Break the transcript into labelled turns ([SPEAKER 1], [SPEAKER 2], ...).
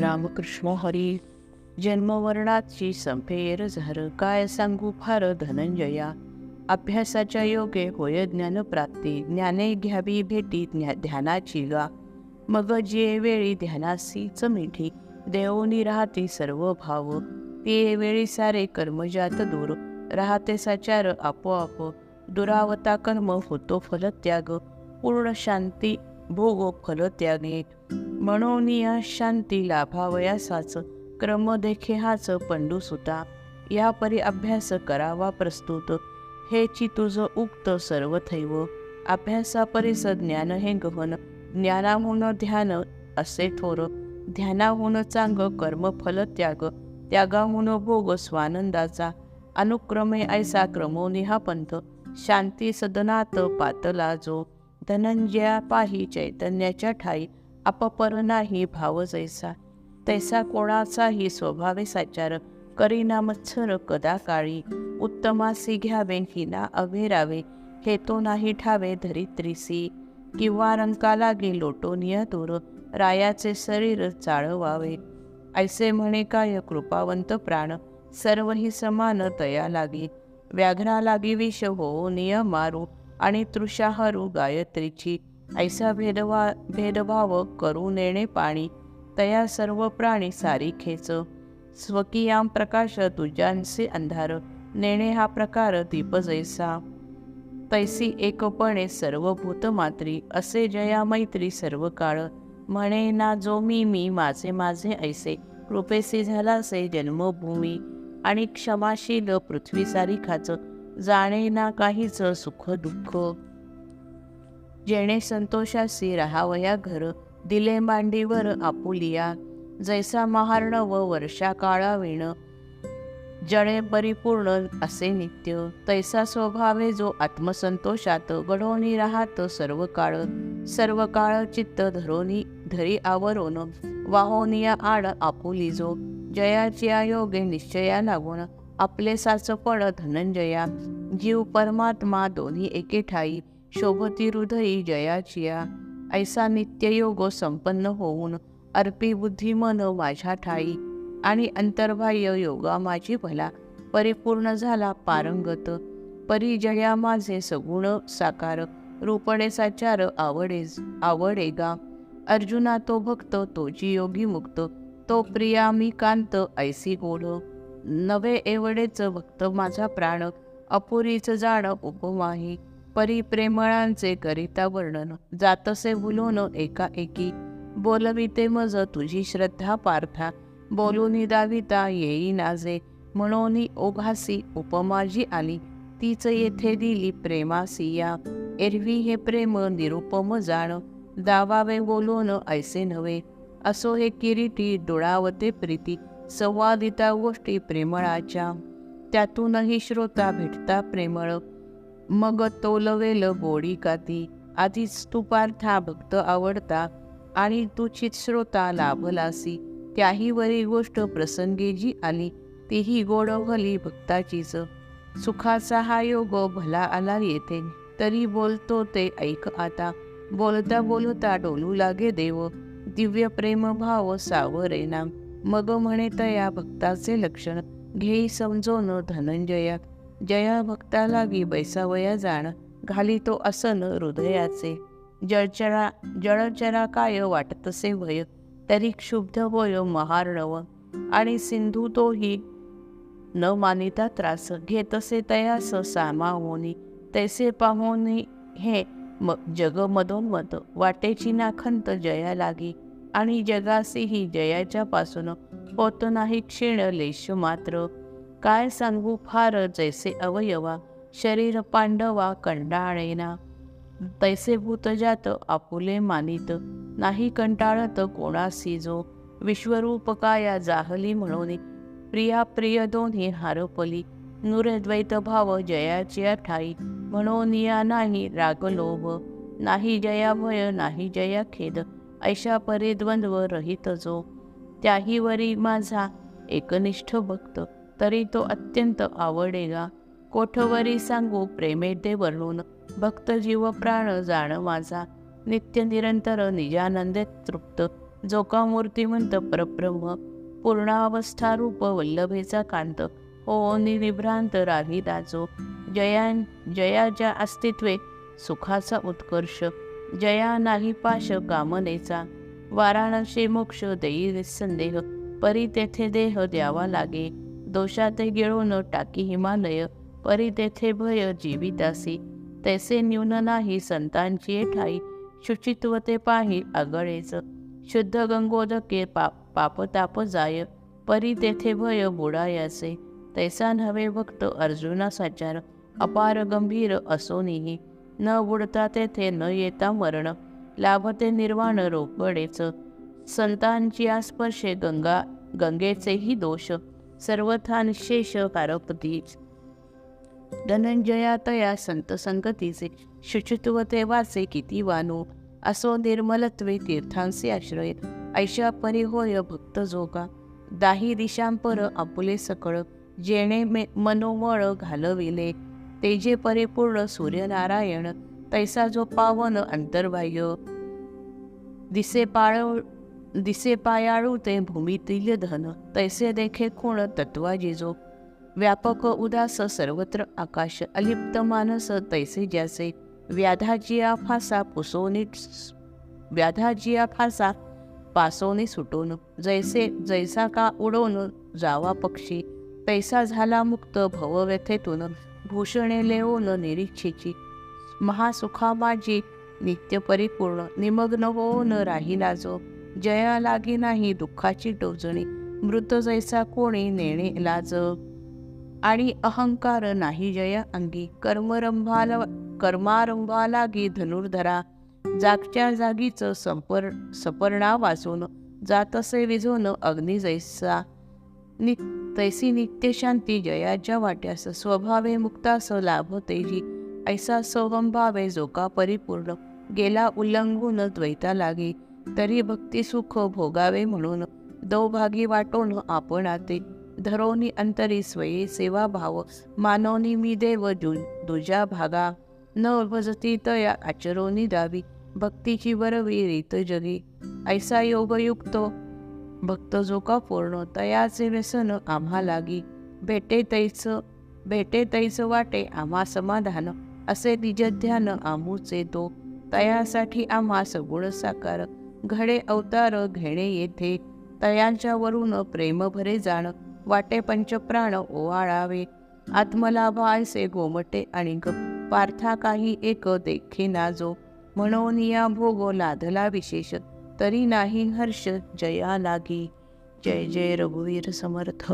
[SPEAKER 1] रामकृष्ण हरी. जन्मवर्णाची संपेर झर, काय सांगू फार धनंजया. अभ्यासाच्या योगे होय ज्ञानप्राप्ती, ज्ञाने घ्यावी भेटी ध्यानाची गा. मग जे वेळी ध्यानासीच मिठी, देवोनी राहती सर्व भाव. ते वेळी सारे कर्मजात दूर, राहते साचार आपोआप. दुरावता कर्म होतो फलत्याग, पूर्ण शांती भोगो फलत्यागे. म्हणून या शांती लाभावयासाच, क्रम देखे हाच पंडूसुता. या परी अभ्यास करावा प्रस्तुत, हेची तुझ उक्त सर्वथैव. अभ्यासा परीस ज्ञान हे गहन, ज्ञानाहून ध्यान असे थोर. ध्यानाहून चांग कर्म फल त्याग, त्यागाहून भोग स्वानंदाचा. अनुक्रमे ऐसा क्रमोनी हा पंथ, शांती सदनात पातला जो. धनंजया पाही चैतन्याच्या ठाई, अपपर नाही भाव जैसा. तैसा कोणाचाही स्वभावे साचार, करीना मत्सर कदा काळी. उत्तमासी घ्यावे हिना अभेरावे, हेतो नाही ठावे धरित्रीसी. किंवा रंका लागे लोटोनिया दूर, रायाचे शरीर चाळवावे. ऐसे म्हणे काय कृपावंत प्राण, सर्वही समान तया लागी. व्याघ्रा लागी विष हो निय मारू, आणि तृषाहरू गायत्रीची. ऐसा भेदभाव करू नेणे पाणी, तया सर्व प्राणी सारी खेच. स्वकीयाम प्रकाश तुझ्यांचे अंधार, नेणे हा प्रकार दीप जैसा. तैसी एकपणे सर्व भूत मात्री, असे जया मैत्री सर्व काळ. म्हणे ना जो मी माझे माझे ऐसे, कृपेसी झालासे जन्मभूमी. आणि क्षमाशील पृथ्वी सारी खाच, जाणे ना काहीच सुख दुःख. जेणे संतोषासी राहावया घर, दिले मांडीवर आपुलिया. जैसा महार्णव वर्षा काळाविण, जळे परिपूर्ण असे नित्य. तैसा स्वभावे जो आत्मसंतोषात, गढोनी राहात सर्व काळ. सर्व काळ चित्त धरी आवरोन, वाहोनिया आड आपुली जो. जयाची योगे निश्चया लागून, आपले साचपण धनंजया. जीव परमात्मा दोन्ही एके ठाई, शोभती हृदयी जयाचिया. ऐसा नित्ययोग संपन्न होऊन, अर्पी बुद्धी मन माझ्या ठाई. आणि अंतर्बाह्य योगा माझी भला, परिपूर्ण झाला पारंगत. परिजया माझे सगुण साकार, रूपणे साचार आवडेगा. अर्जुना तो भक्त तोची योगी मुक्त, तो प्रिया मी कांत ऐसी गोड. नवे एवढेच भक्त माझा प्राण, अपुरीच जाण उपमाही. परी प्रेमळांचे करिता वर्णन, जातसे भुलून एकाएकी. बोलविते मज तुझी श्रद्धा पार्था, बोलूनी दाविता येई नाजे. म्हणून ओघासी उपमाजी आली, तीच येथे दिली प्रेमासिया. एरवी हे प्रेम निरुपम जाण, दावावे बोलून ऐसे नव्हे. असो हे किरीटी डोळावते प्रीती, संवादिता गोष्टी प्रेमळाच्या. त्यातूनही श्रोता भेटता प्रेमळ, मग तोलवेल गोडी काती. आधीच तू पार्था भक्त आवडता, आणि तुझीच श्रोता लाभलासी. त्याही वरी गोष्ट प्रसंगी जी आली, तीही गोड भली भक्ताचीच. सुखाचा हा योग भला आला येथे, तरी बोलतो ते ऐक आता. बोलता बोलता डोलू लागे देव, दिव्य प्रेम भाव सावरेना. मग म्हणे तया भक्ताचे लक्षण, घेई समजोन धनंजया. जया भक्ता लागी बैसावया जाण, घाली तो असन हृदयाचे. जळचरा काय वाटतसे भय, तरी क्षुब्ध होय महार्णव. आणि सिंधू तोही न मानिता त्रास, घेतसे तयास सामावोनी. तैसे पाहोनी हे जग मधोमध, वाटेची नाखंत जया लागी. आणि जगासीही जयाच्या पासून, होत नाही क्षीण लेश मात्र. काय सांगू फार जैसे अवयवा, शरीर पांडवा कंटाळेना. तैसे भूतजात आपुले मानित, नाही कंटाळत कोणासी जो. विश्वरूप काया जाहली म्हणून, प्रिया प्रिय दोन्ही हारपली. नुरद्वैत भाव जयाच्या ठाई, म्हणून या नाही राग लोभ. नाही जया भय नाही जया खेद, ऐशा परी द्वंद्व रहित जो. त्याही वरी माझा एकनिष्ठ भक्त, तरी तो अत्यंत आवडेगा. कोठवरी सांगू प्रेमे ते वर्णून, भक्त जीव प्राण जाण माझा. नित्य निरंतर निजानंदे तृप्त, जो का मूर्तिमंत परब्रह्म पूर्णावस्था रूप वल्लभेचा कांत हो निभ्रांत राहिला जो जयाच्या अस्तित्वे सुखाचा उत्कर्ष जया नाही पाश कामनेचा वाराणसी मोक्ष देई निसंदेह परी तेथे देह द्यावा लागे दोषाते गिळून टाकी हिमालय परी तेथे भय जीवितासी तैसे न्यून नाही संतांची ठाई शुचित्व ते पाही आगळेच शुद्ध गंगोदके पापताप जाय परी तेथे भय बुडायाचे तैसा नव्हे भक्त अर्जुना साचार अपार गंभीर असोनीही न बुडता तेथे न येता मरण लाभते निर्वाण रोकडेच संतांची आस्पर्शे गंगेचेही दोष सर्वथा निशेष कारपतीच धनंजया तया संत संगतीचे शुचित्व ते वाचे किती वानो असो निर्मलत्वे तीर्थांचे आश्रय ऐशा परी होय भक्त जोगा दाही दिशांपर आपुले सकळ जेणे मनोमळ घालविले तेजे परिपूर्ण सूर्यनारायण तैसा जो पावन अंतर्बाह्य दिसे पायाळू ते भूमीतील धन तैसे देखे कोण तत्वाजी जो व्यापक उदास सर्वत्र आकाश अलिप्त मानस तैसे ज्याचे व्याधाजिया फासा पासोनी सुटून जैसा का उडवून जावा पक्षी तैसा झाला मुक्त भवव्यथेतून भूषणे लेवून निरीक्षेची महासुखा माझी नित्य परिपूर्ण निमग्न होऊन राहिला जो जया लागी नाही दुःखाची टोचणी मृत जैसा कोणी नेणे लाज आणि अहंकार नाही जया अंगी कर्मारंभा लागी धनुर्धरा जागच्या जागीच सपर्णा वाचून जातसे विझून अग्नी जैसा तैसी नित्य शांती जयाच्या वाट्यास स्वभावे मुक्तास लाभ तेजी ऐसा सोहंभावे जो का परिपूर्ण गेला उल्लंघून द्वैता लागी तरी भक्ती सुख भोगावे म्हणून दोभागी वाटून आपणाते धरोनी अंतरी स्वये सेवा भाव मानवनी मी देव दुजा भागा न भजती तया आचरोनी दावी भक्तीची वरवी रीत जगी ऐसा योगयुक्त भक्त जो का पूर्ण तयाचे व्यसन आम्हा लागी भेटे तैस वाटे आम्हा समाधान असे निजध्यान आमूचे तो तयासाठी आम्हा सगुण साकार घडे अवतार घेणे येथे तयांच्या वरून प्रेम भरे जाण वाटे पंचप्राण ओवाळावे आत्मलाभ आयसे गोमटे आणि पार्था काही एक देखीना जो म्हणून या भोग लाधला विशेष तरी नाही हर्ष जया लागी जय जय रघुवीर समर्थ।